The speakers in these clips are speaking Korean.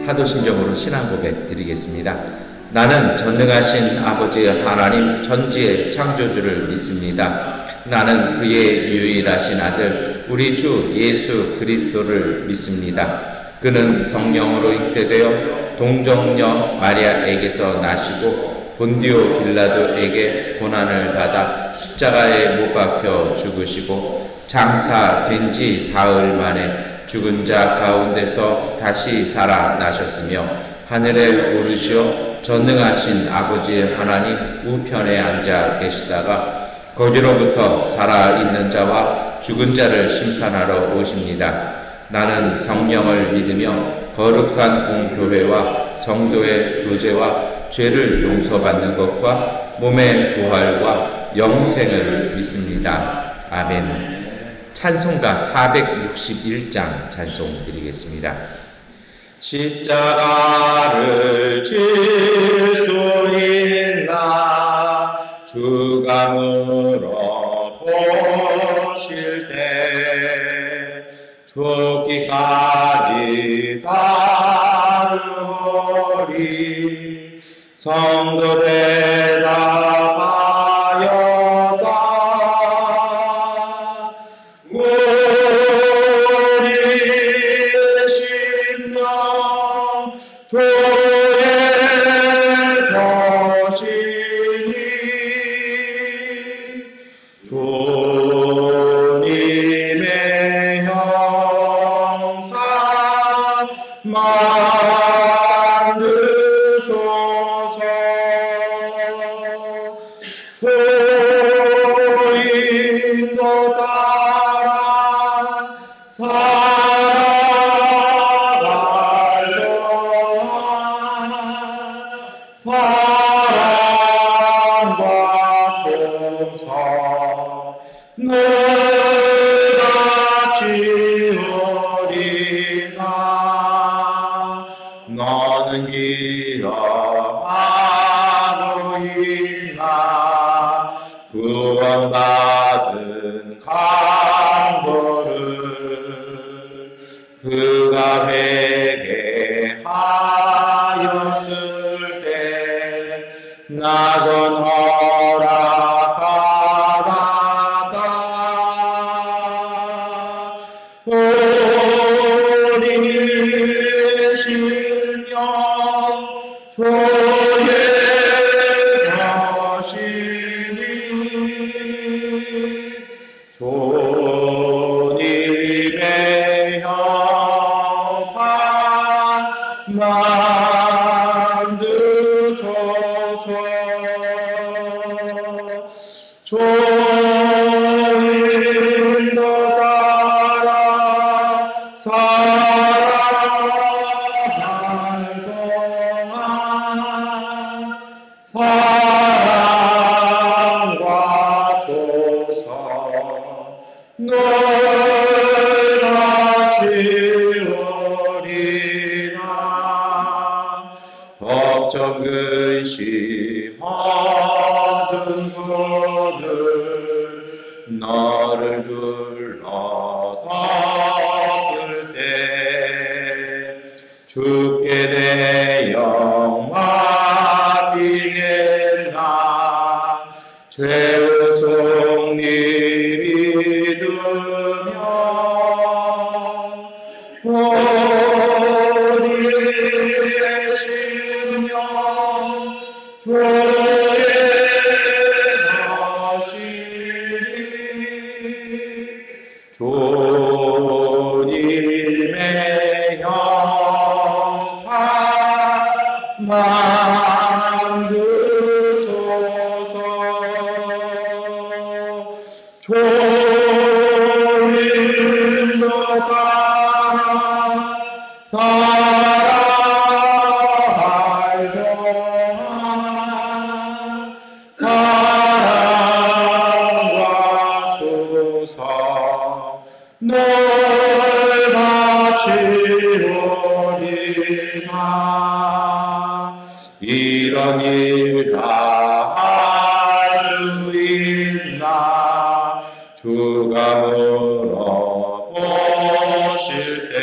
사도신경으로 신앙 고백 드리겠습니다. 나는 전능하신 아버지 하나님 전지의 창조주를 믿습니다. 나는 그의 유일하신 아들 우리 주 예수 그리스도를 믿습니다. 그는 성령으로 잉태되어 동정녀 마리아에게서 나시고 본디오 빌라도에게 고난을 받아 십자가에 못 박혀 죽으시고 장사된 지 사흘 만에 죽은 자 가운데서 다시 살아나셨으며 하늘에 오르시어 전능하신 아버지 하나님 우편에 앉아 계시다가 거기로부터 살아있는 자와 죽은 자를 심판하러 오십니다. 나는 성령을 믿으며 거룩한 공교회와 성도의 교제와 죄를 용서받는 것과 몸의 부활과 영생을 믿습니다. 아멘. 찬송가 461장 찬송 드리겠습니다. 십자가를 질 수 있나 주가 물어보실 때 죽기까지 따르리 성도 대답하여다 우리 심령 조의 것이니 주님의 형상 만드소서 주인도 따라 살아갈 사랑과 충성 늘 같이 오리라 너는 기억하고 있나 구원받은 강도를 그가 회개하였을 때 낙원 허락받았다 우리 심령 조의 것이니 주님의 형상 만드소서 주인도 따라 살아갈 동안 사랑과 조성 늘 같이 오리라 걱정 근심 얻은 그들 너를 둘러 덮을 때 주께 내 영화 비겠나 죄우송 믿으며 우리의 심령 죄의 것이니 주님의 형상 만드소서 주님도 따라 살아갈 동안 사랑과 조성 늘 같이 오리라 이런 일 다 할 수 있나 주가 물어보실 때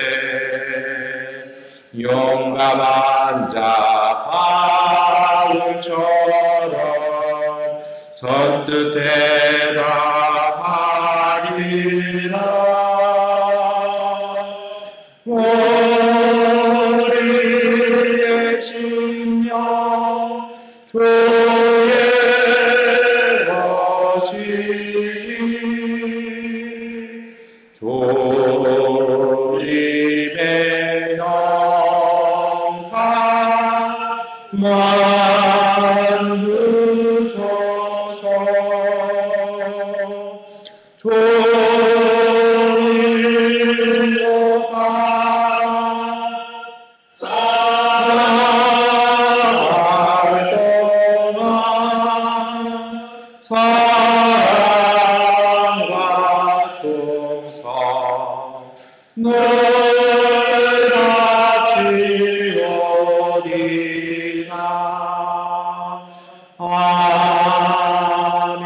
용감 용감한 자 바울처럼 선뜻 대답하리라. 우리의 심령 주의 것이니 조림의 영상 만드소서. 조림의 사랑과 종성 늘 같이 오리라. 아멘.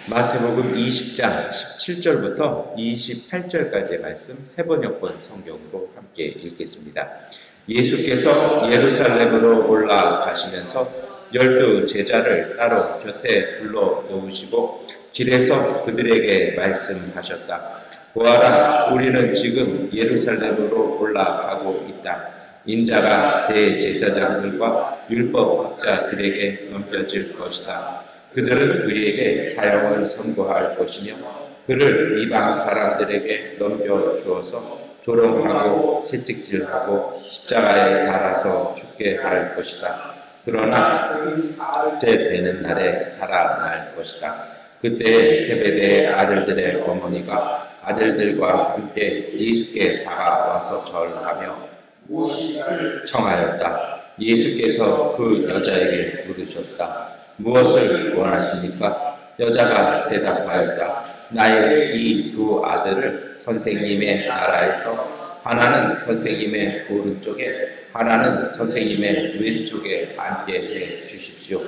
마태복음 20장 17절부터 28절까지의 말씀 세 번역본 성경으로 함께 읽겠습니다. 예수께서 예루살렘으로 올라가시면서 12 제자를 따로 곁에 불러 놓으시고 길에서 그들에게 말씀하셨다. 보아라, 우리는 지금 예루살렘으로 올라가고 있다. 인자가 대제사장들과 율법학자들에게 넘겨질 것이다. 그들은 그에게 사형을 선고할 것이며 그를 이방 사람들에게 넘겨주어서 조롱하고 채찍질하고 십자가에 달아서 죽게 할 것이다. 그러나 제 되는 날에 살아날 것이다. 그때 세베대의 아들들의 어머니가 아들들과 함께 예수께 다가와서 절하며 청하였다. 예수께서 그 여자에게 물으셨다. 무엇을 원하십니까? 여자가 대답하였다. 나의 이 두 아들을 선생님의 나라에서 하나는 선생님의 오른쪽에 하나는 선생님의 왼쪽에 앉게 해 주십시오.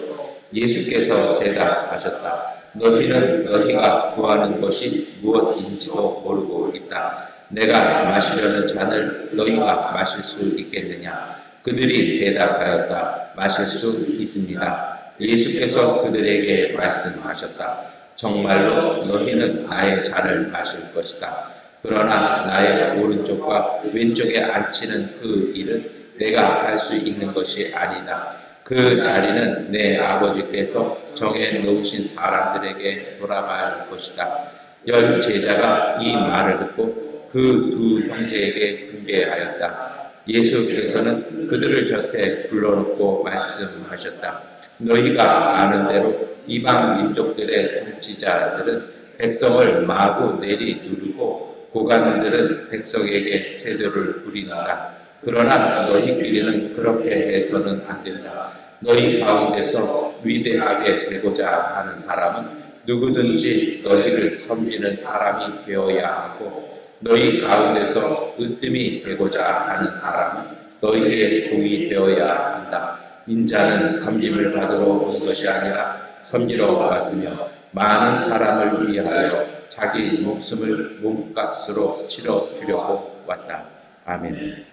예수께서 대답하셨다. 너희는 너희가 구하는 것이 무엇인지도 모르고 있다. 내가 마시려는 잔을 너희가 마실 수 있겠느냐? 그들이 대답하였다. 마실 수 있습니다. 예수께서 그들에게 말씀하셨다. 정말로 너희는 나의 잔을 마실 것이다. 그러나 나의 오른쪽과 왼쪽에 앉히는 그 일은 내가 할 수 있는 것이 아니다. 그 자리는 내 아버지께서 정해 놓으신 사람들에게 돌아갈 것이다. 열 제자가 이 말을 듣고 그 두 형제에게 분개하였다. 예수께서는 그들을 곁에 불러놓고 말씀하셨다. 너희가 아는 대로 이방 민족들의 통치자들은 백성을 마구 내리 누르고 고관들은 백성에게 세도를 부린다. 그러나 너희끼리는 그렇게 해서는 안 된다. 너희 가운데서 위대하게 되고자 하는 사람은 누구든지 너희를 섬기는 사람이 되어야 하고 너희 가운데서 으뜸이 되고자 하는 사람은 너희의 종이 되어야 한다. 인자는 섬김을 받으러 온 것이 아니라 섬기러 왔으며 많은 사람을 위하여 자기 목숨을 몸값으로 치러주려고 왔다. 아멘.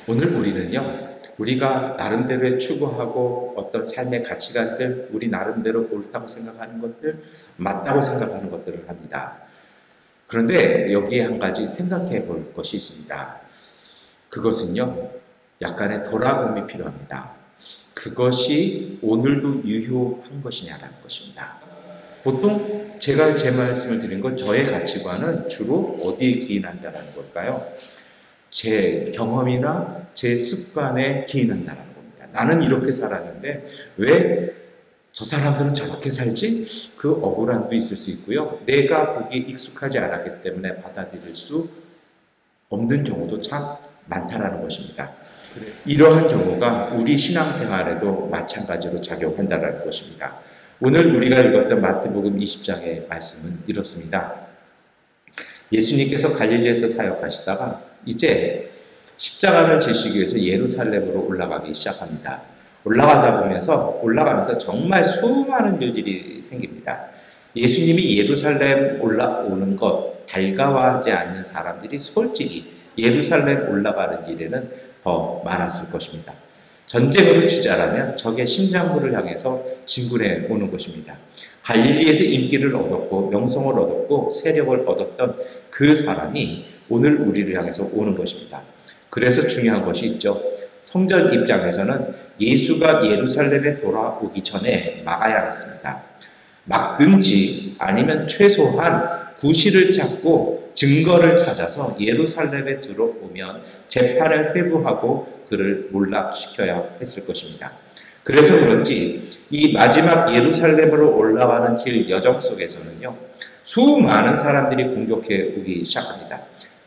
오늘 우리는요, 우리가 나름대로 추구하고 어떤 삶의 가치관들, 우리 나름대로 옳다고 생각하는 것들, 맞다고 생각하는 것들을 합니다. 그런데 여기에 한 가지 생각해 볼 것이 있습니다. 그것은요, 약간의 돌아봄이 필요합니다. 그것이 오늘도 유효한 것이냐라는 것입니다. 보통 제가 제 말씀을 드린 건 저의 가치관은 주로 어디에 기인한다는 걸까요? 제 경험이나 제 습관에 기인한다는 겁니다. 나는 이렇게 살았는데 왜 저 사람들은 저렇게 살지? 그 억울함도 있을 수 있고요. 내가 거기에 익숙하지 않았기 때문에 받아들일 수 없는 경우도 참 많다는 것입니다. 그래서 이러한 경우가 우리 신앙생활에도 마찬가지로 작용한다는 것입니다. 오늘 우리가 읽었던 마태복음 20장의 말씀은 이렇습니다. 예수님께서 갈릴리에서 사역하시다가 이제 십자가를 지시기 위해서 예루살렘으로 올라가기 시작합니다. 올라가면서 정말 수많은 일들이 생깁니다. 예수님이 예루살렘 올라오는 것, 달가워하지 않는 사람들이 솔직히 예루살렘 올라가는 길에는 더 많았을 것입니다. 전쟁으로 치자라면 적의 심장부를 향해서 진군해 오는 것입니다. 갈릴리에서 인기를 얻었고 명성을 얻었고 세력을 얻었던 그 사람이 오늘 우리를 향해서 오는 것입니다. 그래서 중요한 것이 있죠. 성전 입장에서는 예수가 예루살렘에 돌아오기 전에 막아야 했습니다. 막든지 아니면 최소한 구실을 찾고 증거를 찾아서 예루살렘에 들어오면 재판을 회부하고 그를 몰락시켜야 했을 것입니다. 그래서 그런지 이 마지막 예루살렘으로 올라가는 길 여정 속에서는요, 수많은 사람들이 공격해 오기 시작합니다.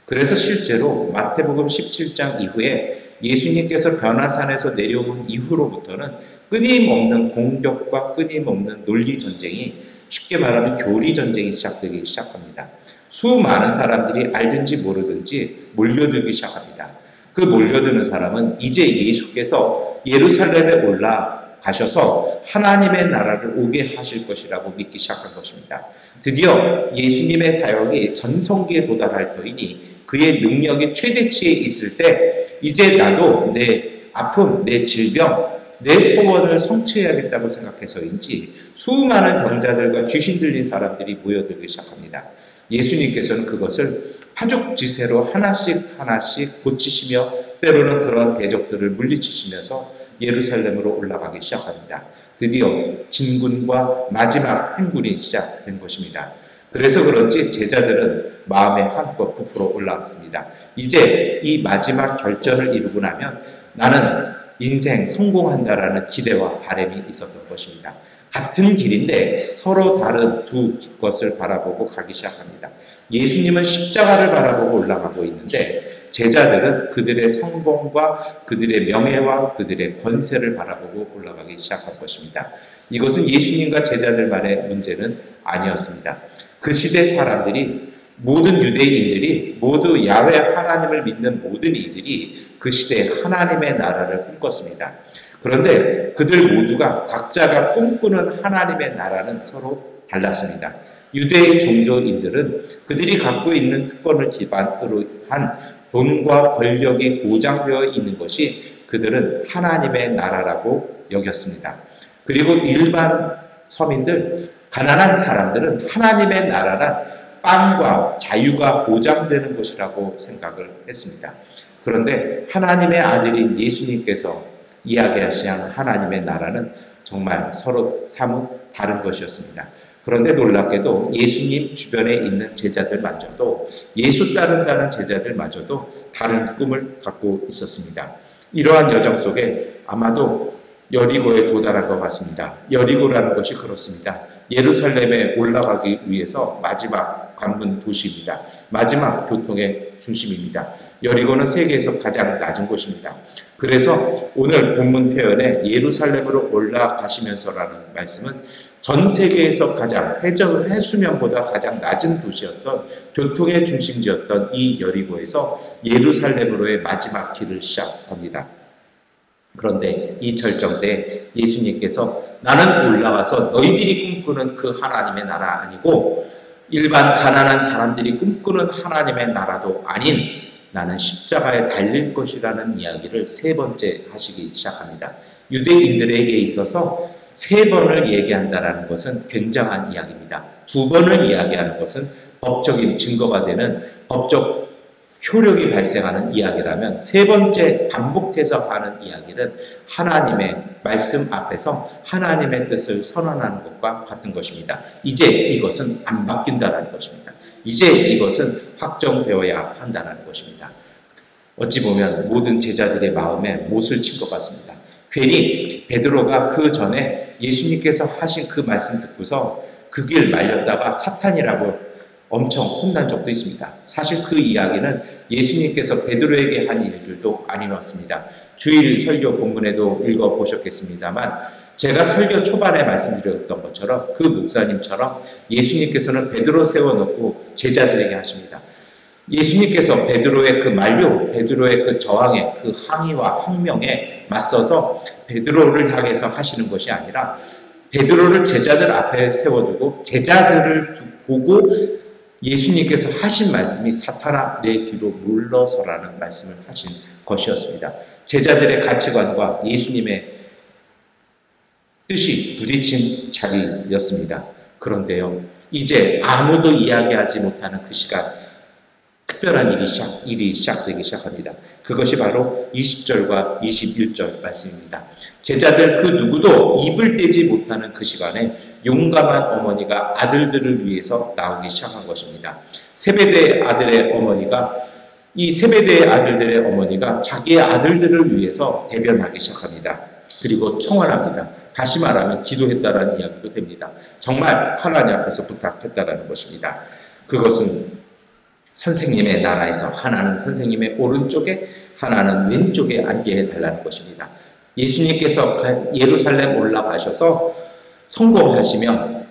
그래서 실제로 마태복음 17장 이후에 예수님께서 변화산에서 내려온 이후로부터는 끊임없는 공격과 끊임없는 논리 전쟁이, 쉽게 말하면 교리 전쟁이 시작되기 시작합니다. 수많은 사람들이 알든지 모르든지 몰려들기 시작합니다. 그 몰려드는 사람은 이제 예수께서 예루살렘에 올라가셔서 하나님의 나라를 오게 하실 것이라고 믿기 시작한 것입니다. 드디어 예수님의 사역이 전성기에 도달할 터이니 그의 능력이 최대치에 있을 때 이제 나도 내 아픔, 내 질병, 내 소원을 성취해야겠다고 생각해서인지 수많은 병자들과 귀신 들린 사람들이 모여들기 시작합니다. 예수님께서는 그것을 파죽지세로 하나씩 하나씩 고치시며 때로는 그런 대적들을 물리치시면서 예루살렘으로 올라가기 시작합니다. 드디어 진군과 마지막 행군이 시작된 것입니다. 그래서 그런지 제자들은 마음에 한껏 부풀어 올라왔습니다. 이제 이 마지막 결전을 이루고 나면 나는 인생 성공한다라는 기대와 바람이 있었던 것입니다. 같은 길인데 서로 다른 두 것을 바라보고 가기 시작합니다. 예수님은 십자가를 바라보고 올라가고 있는데 제자들은 그들의 성공과 그들의 명예와 그들의 권세를 바라보고 올라가기 시작한 것입니다. 이것은 예수님과 제자들만의 문제는 아니었습니다. 그 시대 사람들이, 모든 유대인들이, 모두 야훼 하나님을 믿는 모든 이들이 그 시대에 하나님의 나라를 꿈꿨습니다. 그런데 그들 모두가 각자가 꿈꾸는 하나님의 나라는 서로 달랐습니다. 유대의 종교인들은 그들이 갖고 있는 특권을 기반으로 한 돈과 권력이 보장되어 있는 것이 그들은 하나님의 나라라고 여겼습니다. 그리고 일반 서민들, 가난한 사람들은 하나님의 나라란 빵과 자유가 보장되는 것이라고 생각을 했습니다. 그런데 하나님의 아들인 예수님께서 이야기하신 하나님의 나라는 정말 서로 사뭇 다른 것이었습니다. 그런데 놀랍게도 예수님 주변에 있는 제자들마저도, 예수 따른다는 제자들마저도 다른 꿈을 갖고 있었습니다. 이러한 여정 속에 아마도 여리고에 도달한 것 같습니다. 여리고라는 것이 그렇습니다. 예루살렘에 올라가기 위해서 마지막 관문 도시입니다. 마지막 교통의 중심입니다. 여리고는 세계에서 가장 낮은 곳입니다. 그래서 오늘 본문 표현에 예루살렘으로 올라가시면서라는 말씀은 전 세계에서 가장 해수면보다 가장 낮은 도시였던, 교통의 중심지였던 이 여리고에서 예루살렘으로의 마지막 길을 시작합니다. 그런데 이 절정 때 예수님께서 나는 올라가서 너희들이 꿈꾸는 그 하나님의 나라 아니고 일반 가난한 사람들이 꿈꾸는 하나님의 나라도 아닌 나는 십자가에 달릴 것이라는 이야기를 세 번째 하시기 시작합니다. 유대인들에게 있어서 세 번을 얘기한다는 것은 굉장한 이야기입니다. 두 번을 이야기하는 것은 법적인 증거가 되는 법적 효력이 발생하는 이야기라면 세 번째 반복해서 하는 이야기는 하나님의 말씀 앞에서 하나님의 뜻을 선언하는 것과 같은 것입니다. 이제 이것은 안 바뀐다는 것입니다. 이제 이것은 확정되어야 한다는 것입니다. 어찌 보면 모든 제자들의 마음에 못을 친 것 같습니다. 괜히 베드로가 그 전에 예수님께서 하신 그 말씀 듣고서 그 길 말렸다가 사탄이라고 엄청 혼난 적도 있습니다. 사실 그 이야기는 예수님께서 베드로에게 한 일들도 아니었습니다. 주일 설교 본문에도 읽어보셨겠습니다만 제가 설교 초반에 말씀드렸던 것처럼 그 목사님처럼 예수님께서는 베드로 세워놓고 제자들에게 하십니다. 예수님께서 베드로의 그 만류, 베드로의 그 저항에, 그 항의와 항명에 맞서서 베드로를 향해서 하시는 것이 아니라 베드로를 제자들 앞에 세워두고 제자들을 보고 예수님께서 하신 말씀이 사탄아 내 뒤로 물러서라는 말씀을 하신 것이었습니다. 제자들의 가치관과 예수님의 뜻이 부딪힌 자리였습니다. 그런데요, 이제 아무도 이야기하지 못하는 그 시간, 특별한 일이 시작되기 시작합니다. 그것이 바로 20절과 21절 말씀입니다. 제자들 그 누구도 입을 떼지 못하는 그 시간에 용감한 어머니가 아들들을 위해서 나오기 시작한 것입니다. 세베대의 아들의 어머니가 이 세베대의 아들들의 어머니가 자기의 아들들을 위해서 대변하기 시작합니다. 그리고 청원합니다. 다시 말하면 기도했다라는 이야기도 됩니다. 정말 하나님 앞에서 부탁했다라는 것입니다. 그것은 선생님의 나라에서 하나는 선생님의 오른쪽에 하나는 왼쪽에 앉게 해달라는 것입니다. 예수님께서 예루살렘 올라가셔서 성공하시면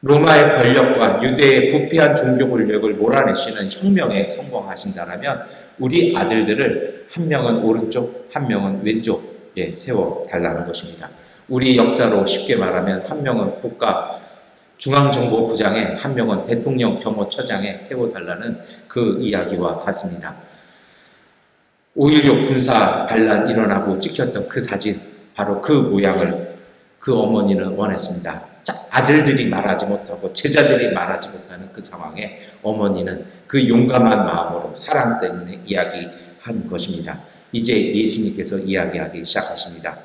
로마의 권력과 유대의 부패한 종교 권력을 몰아내시는 혁명에 성공하신다면 우리 아들들을 한 명은 오른쪽, 한 명은 왼쪽에 세워달라는 것입니다. 우리 역사로 쉽게 말하면 한 명은 국가 중앙정보부장에, 한 명은 대통령 경호처장에 세워달라는 그 이야기와 같습니다. 5.16 군사 반란 일어나고 찍혔던 그 사진, 바로 그 모양을 그 어머니는 원했습니다. 아들들이 말하지 못하고 제자들이 말하지 못하는 그 상황에 어머니는 그 용감한 마음으로 사랑 때문에 이야기한 것입니다. 이제 예수님께서 이야기하기 시작하십니다.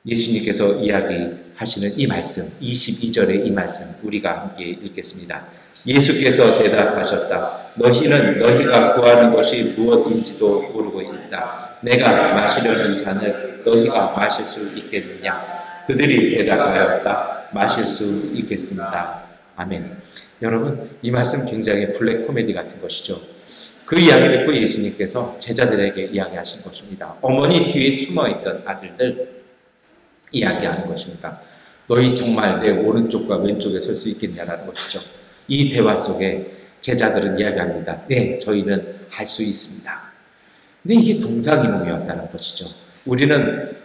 예수님께서 이야기하시는 이 말씀, 22절의 이 말씀 우리가 함께 읽겠습니다. 예수께서 대답하셨다. 너희는 너희가 구하는 것이 무엇인지도 모르고 있다. 내가 마시려는 잔을 너희가 마실 수 있겠느냐? 그들이 대답하였다. 마실 수 있겠습니다. 아멘. 여러분, 이 말씀 굉장히 블랙 코미디 같은 것이죠. 그 이야기 듣고 예수님께서 제자들에게 이야기하신 것입니다. 어머니 뒤에 숨어있던 아들들 이야기하는 것입니다. 너희 정말 내 오른쪽과 왼쪽에 설 수 있겠냐라는 것이죠. 이 대화 속에 제자들은 이야기합니다. 네, 저희는 할 수 있습니다. 근데 이게 동상이몽이었다는 것이죠. 우리는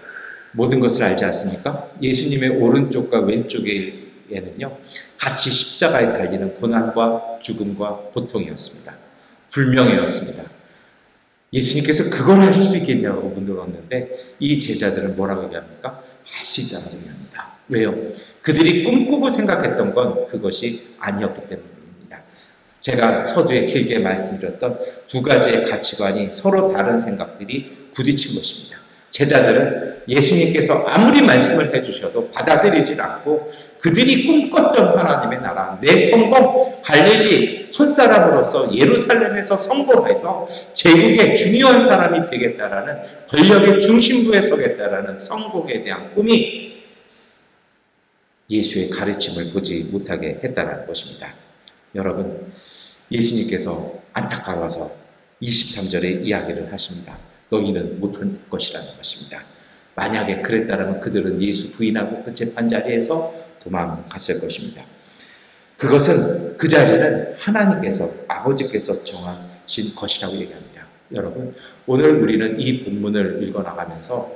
모든 것을 알지 않습니까? 예수님의 오른쪽과 왼쪽에는요, 같이 십자가에 달리는 고난과 죽음과 고통이었습니다. 불명예였습니다. 예수님께서 그걸 하실 수 있겠냐고 물었는데 이 제자들은 뭐라고 얘기합니까? 할 수 있다고 얘기합니다. 왜요? 그들이 꿈꾸고 생각했던 건 그것이 아니었기 때문입니다. 제가 서두에 길게 말씀드렸던 두 가지의 가치관이 서로 다른 생각들이 부딪힌 것입니다. 제자들은 예수님께서 아무리 말씀을 해주셔도 받아들이질 않고 그들이 꿈꿨던 하나님의 나라, 내 성공, 갈릴리 첫사람으로서 예루살렘에서 성공해서 제국의 중요한 사람이 되겠다라는, 권력의 중심부에 서겠다라는 성공에 대한 꿈이 예수의 가르침을 보지 못하게 했다는 것입니다. 여러분, 예수님께서 안타까워서 23절에 이야기를 하십니다. 너희는 못한 것이라는 것입니다. 만약에 그랬다면 그들은 예수 부인하고 그 재판 자리에서 도망갔을 것입니다. 그것은, 그 자리는 하나님께서, 아버지께서 정하신 것이라고 얘기합니다. 여러분, 오늘 우리는 이 본문을 읽어나가면서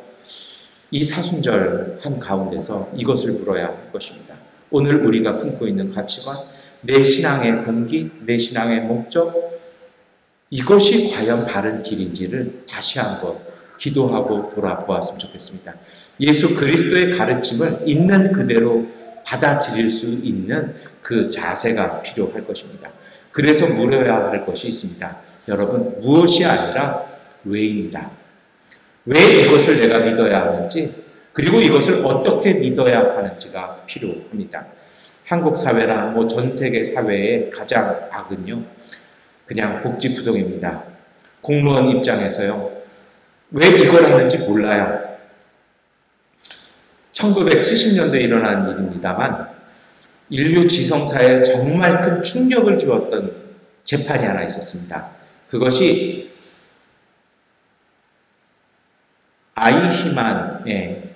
이 사순절 한가운데서 이것을 물어야 할 것입니다. 오늘 우리가 품고 있는 가치관, 내 신앙의 동기, 내 신앙의 목적, 이것이 과연 바른 길인지를 다시 한번 기도하고 돌아보았으면 좋겠습니다. 예수 그리스도의 가르침을 있는 그대로 받아들일 수 있는 그 자세가 필요할 것입니다. 그래서 물어야 할 것이 있습니다. 여러분, 무엇이 아니라 왜입니다. 왜 이것을 내가 믿어야 하는지, 그리고 이것을 어떻게 믿어야 하는지가 필요합니다. 한국 사회나 전 세계 사회의 가장 악은요, 그냥 복지부동입니다. 공무원 입장에서요, 왜 이걸 하는지 몰라요. 1970년대에 일어난 일입니다만 인류 지성사에 정말 큰 충격을 주었던 재판이 하나 있었습니다. 그것이 아이히만의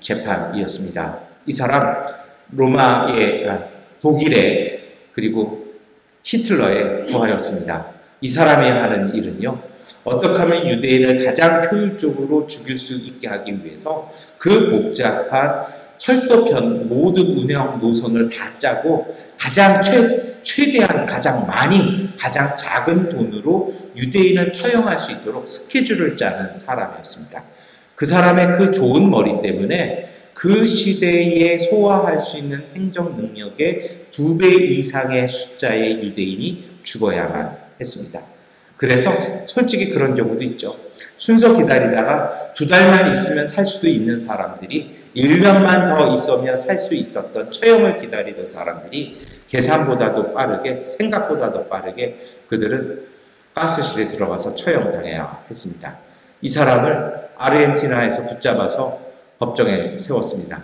재판이었습니다. 이 사람 독일의 그리고 히틀러의 부하였습니다. 이 사람이 하는 일은요, 어떻게 하면 유대인을 가장 효율적으로 죽일 수 있게 하기 위해서 그 복잡한 철도편 모든 운영 노선을 다 짜고 가장 최대한 가장 많이 가장 작은 돈으로 유대인을 처형할 수 있도록 스케줄을 짜는 사람이었습니다. 그 사람의 그 좋은 머리 때문에 그 시대에 소화할 수 있는 행정 능력의 2배 이상의 숫자의 유대인이 죽어야만 했습니다. 그래서 솔직히 그런 경우도 있죠. 순서 기다리다가 2달만 있으면 살 수도 있는 사람들이 1년만 더 있으면 살 수 있었던 처형을 기다리던 사람들이 계산보다도 빠르게 생각보다도 빠르게 그들은 가스실에 들어가서 처형당해야 했습니다. 이 사람을 아르헨티나에서 붙잡아서 법정에 세웠습니다.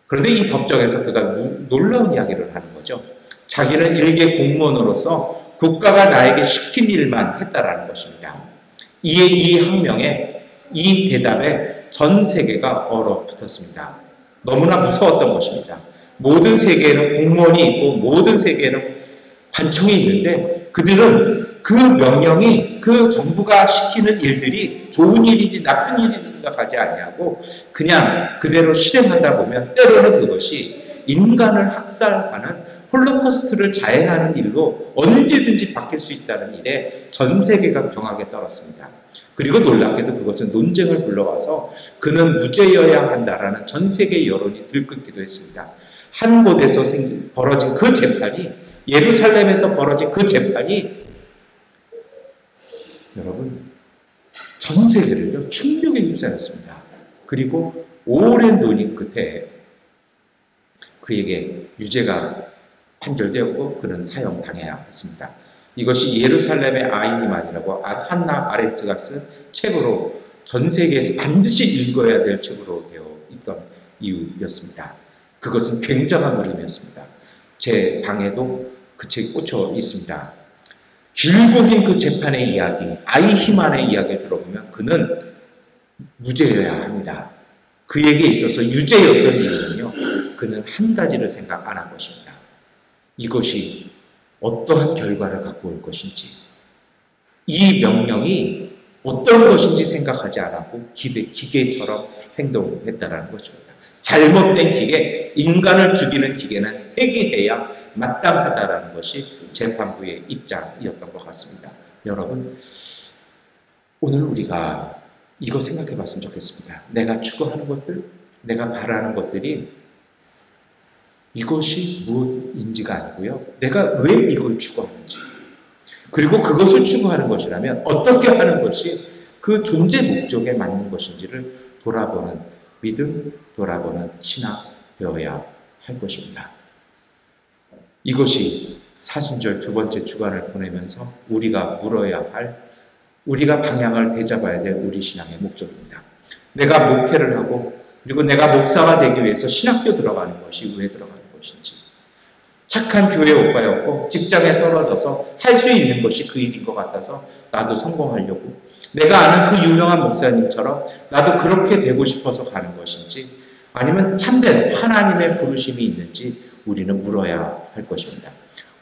그런데 이 법정에서 그가 놀라운 이야기를 하는 거죠. 자기는 일개 공무원으로서 국가가 나에게 시킨 일만 했다라는 것입니다. 이 항명에 이 대답에 전 세계가 얼어붙었습니다. 너무나 무서웠던 것입니다. 모든 세계에는 공무원이 있고 모든 세계에는 관청이 있는데 그들은 그 명령이 그 정부가 시키는 일들이 좋은 일인지 나쁜 일인지 생각하지 아니하고 그냥 그대로 실행하다 보면 때로는 그것이 인간을 학살하는 홀로코스트를 자행하는 일로 언제든지 바뀔 수 있다는 일에 전 세계가 경악에 떨었습니다. 그리고 놀랍게도 그것은 논쟁을 불러와서 그는 무죄여야 한다라는 전 세계 여론이 들끓기도 했습니다. 한 곳에서 벌어진 그 재판이 예루살렘에서 벌어진 그 재판이 여러분 전 세계를요 충격에 휩싸였습니다. 그리고 오랜 논의 끝에 그에게 유죄가 판결되었고 그는 사형당해야 했습니다. 이것이 예루살렘의 아이니만이라고 한나 아레트가스 책으로 전 세계에서 반드시 읽어야 될 책으로 되어 있던 이유였습니다. 그것은 굉장한 물음이었습니다. 제 방에도 그 책이 꽂혀 있습니다. 길고 긴 그 재판의 이야기, 아이히만의 이야기를 들어보면 그는 무죄여야 합니다. 그에게 있어서 유죄였던 이유는요, 그는 한 가지를 생각 안 한 것입니다. 이것이 어떠한 결과를 갖고 올 것인지, 이 명령이 어떤 것인지 생각하지 않았고 기계처럼 행동했다는 것입니다. 잘못된 기계, 인간을 죽이는 기계는 폐기해야 마땅하다라는 것이 재판부의 입장이었던 것 같습니다. 여러분, 오늘 우리가 이거 생각해 봤으면 좋겠습니다. 내가 추구하는 것들, 내가 바라는 것들이 이것이 무엇인지가 아니고요. 내가 왜 이걸 추구하는지, 그리고 그것을 추구하는 것이라면 어떻게 하는 것이 그 존재 목적에 맞는 것인지를 돌아보는 믿음, 돌아보는 신학 되어야 할 것입니다. 이것이 사순절 두 번째 주간을 보내면서 우리가 물어야 할, 우리가 방향을 되잡아야 될 우리 신앙의 목적입니다. 내가 목회를 하고 그리고 내가 목사가 되기 위해서 신학교 들어가는 것이 왜 들어가는 것인지, 착한 교회 오빠였고 직장에 떨어져서 할 수 있는 것이 그 일인 것 같아서 나도 성공하려고, 내가 아는 그 유명한 목사님처럼 나도 그렇게 되고 싶어서 가는 것인지, 아니면 참된 하나님의 부르심이 있는지 우리는 물어야 할 것입니다.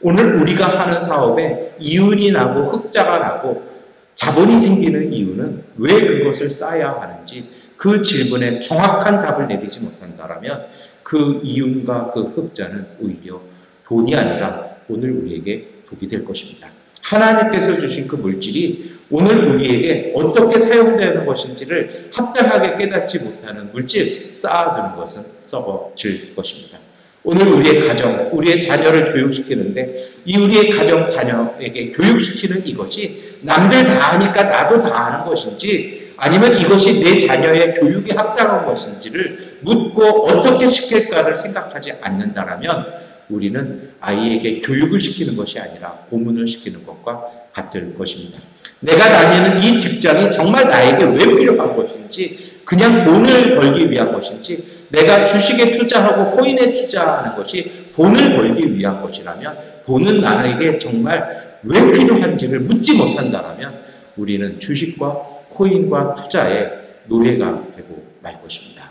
오늘 우리가 하는 사업에 이윤이 나고 흑자가 나고 자본이 생기는 이유는 왜 그것을 쌓아야 하는지, 그 질문에 정확한 답을 내리지 못한다면 그 이윤과 그 흑자는 오히려 돈이 아니라 오늘 우리에게 독이 될 것입니다. 하나님께서 주신 그 물질이 오늘 우리에게 어떻게 사용되는 것인지를 합당하게 깨닫지 못하는 물질, 쌓아두는 것은 썩어질 것입니다. 오늘 우리의 가정, 우리의 자녀를 교육시키는데 이 우리의 가정, 자녀에게 교육시키는 이것이 남들 다 하니까 나도 다 하는 것인지, 아니면 이것이 내 자녀의 교육에 합당한 것인지를 묻고 어떻게 시킬까를 생각하지 않는다라면 우리는 아이에게 교육을 시키는 것이 아니라 고문을 시키는 것과 같을 것입니다. 내가 다니는 이 직장이 정말 나에게 왜 필요한 것인지, 그냥 돈을 벌기 위한 것인지, 내가 주식에 투자하고 코인에 투자하는 것이 돈을 벌기 위한 것이라면, 돈은 나에게 정말 왜 필요한지를 묻지 못한다면 우리는 주식과 코인과 투자에 노예가 되고 말 것입니다.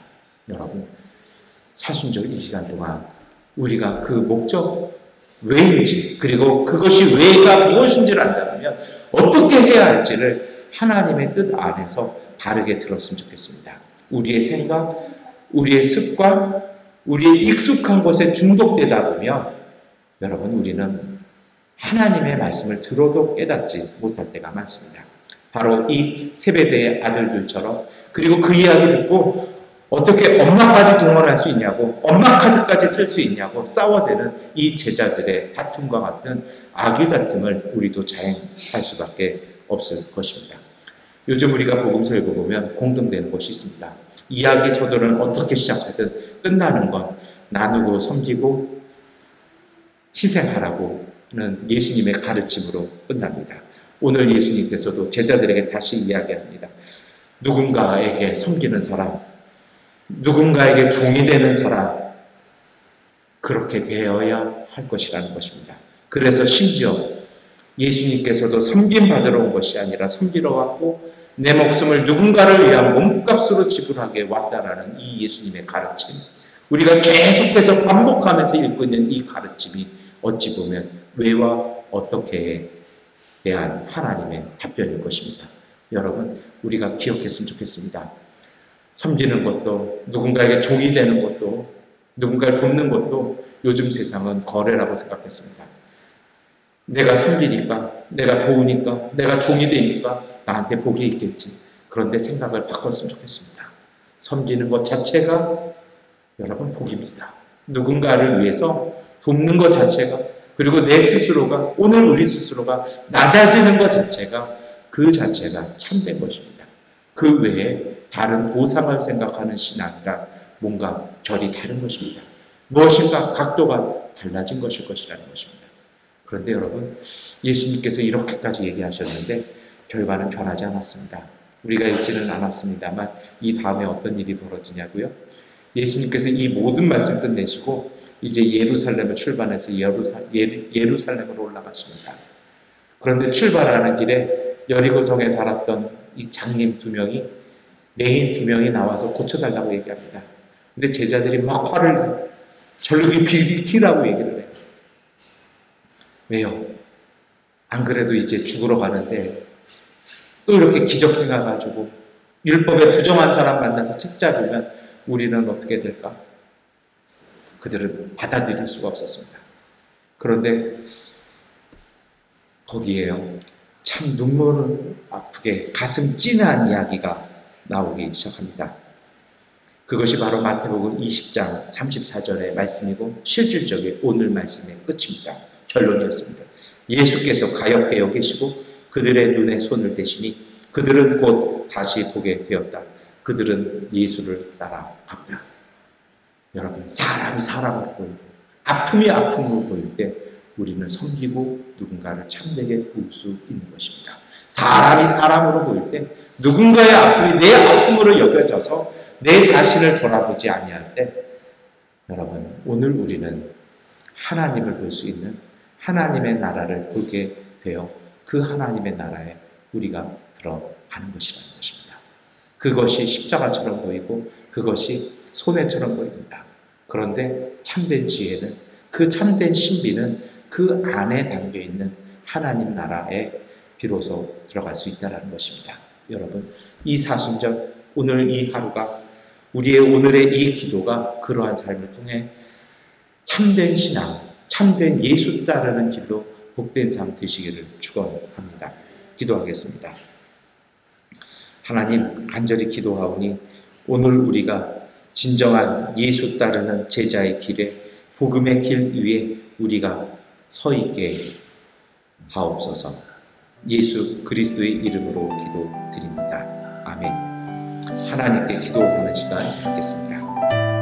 여러분, 사순절 이 기간 동안 우리가 그 목적 왜인지, 그리고 그것이 왜가 무엇인지를 안다면 어떻게 해야 할지를 하나님의 뜻 안에서 바르게 들었으면 좋겠습니다. 우리의 생각, 우리의 습관, 우리의 익숙한 것에 중독되다 보면 여러분 우리는 하나님의 말씀을 들어도 깨닫지 못할 때가 많습니다. 바로 이 세베대의 아들들처럼, 그리고 그 이야기 듣고 어떻게 엄마까지 동원할 수 있냐고, 엄마 카드까지 쓸 수 있냐고 싸워대는 이 제자들의 다툼과 같은 악의 다툼을 우리도 자행할 수밖에 없을 것입니다. 요즘 우리가 복음서 읽어보면 공통되는 것이 있습니다. 이야기 소설은 어떻게 시작하든 끝나는 건 나누고 섬기고 희생하라고는 예수님의 가르침으로 끝납니다. 오늘 예수님께서도 제자들에게 다시 이야기합니다. 누군가에게 섬기는 사람, 누군가에게 종이 되는 사람, 그렇게 되어야 할 것이라는 것입니다. 그래서 심지어 예수님께서도 섬김받으러 온 것이 아니라 섬기러 왔고 내 목숨을 누군가를 위한 몸값으로 지불하게 왔다라는 이 예수님의 가르침, 우리가 계속해서 반복하면서 읽고 있는 이 가르침이 어찌 보면 왜와 어떻게에 대한 하나님의 답변일 것입니다. 여러분, 우리가 기억했으면 좋겠습니다. 섬기는 것도, 누군가에게 종이 되는 것도, 누군가를 돕는 것도 요즘 세상은 거래라고 생각했습니다. 내가 섬기니까, 내가 도우니까, 내가 종이 되니까 나한테 복이 있겠지. 그런데 생각을 바꿨으면 좋겠습니다. 섬기는 것 자체가 여러분 복입니다. 누군가를 위해서 돕는 것 자체가, 그리고 내 스스로가, 오늘 우리 스스로가 낮아지는 것 자체가, 그 자체가 참된 것입니다. 그 외에 다른 보상을 생각하는 신앙이라 뭔가 결이 다른 것입니다. 무엇인가 각도가 달라진 것일 것이라는 것입니다. 그런데 여러분, 예수님께서 이렇게까지 얘기하셨는데 결과는 변하지 않았습니다. 우리가 읽지는 않았습니다만 이 다음에 어떤 일이 벌어지냐고요? 예수님께서 이 모든 말씀 끝내시고 이제 예루살렘을 출발해서 예루살렘으로 올라가십니다. 그런데 출발하는 길에 여리고성에 살았던 이 장님 2명이, 맹인 2명이 나와서 고쳐달라고 얘기합니다. 근데 제자들이 막 화를 내요. 절룩이 비키라고 얘기를 해요. 왜요? 안 그래도 이제 죽으러 가는데 또 이렇게 기적행해가지고 율법에 부정한 사람 만나서 책 잡으면 우리는 어떻게 될까? 그들은 받아들일 수가 없었습니다. 그런데 거기에요, 참 눈물을 아프게 가슴 찐한 이야기가 나오기 시작합니다. 그것이 바로 마태복음 20장 34절의 말씀이고 실질적인 오늘 말씀의 끝입니다. 결론이었습니다. 예수께서 가엾게 여기시고 그들의 눈에 손을 대시니 그들은 곧 다시 보게 되었다. 그들은 예수를 따라갔다. 여러분, 사람이 사람으로 보이고 아픔이 아픔으로 보일 때 우리는 섬기고 누군가를 참되게 도울 수 있는 것입니다. 사람이 사람으로 보일 때, 누군가의 아픔이 내 아픔으로 여겨져서 내 자신을 돌아보지 아니할 때, 여러분, 오늘 우리는 하나님을 볼 수 있는 하나님의 나라를 보게 되어 그 하나님의 나라에 우리가 들어가는 것이라는 것입니다. 그것이 십자가처럼 보이고 그것이 손해처럼 보입니다. 그런데 참된 지혜는, 그 참된 신비는 그 안에 담겨있는 하나님 나라에 비로소 들어갈 수 있다는 것입니다. 여러분, 이 사순절, 오늘 이 하루가, 우리의 오늘의 이 기도가 그러한 삶을 통해 참된 신앙, 참된 예수 따르는 길로 복된 삶 되시기를 축원합니다. 기도하겠습니다. 하나님, 간절히 기도하오니 오늘 우리가 진정한 예수 따르는 제자의 길에, 복음의 길 위에 우리가 서 있게 하옵소서. 예수 그리스도의 이름으로 기도드립니다. 아멘. 하나님께 기도하는 시간 갖겠습니다.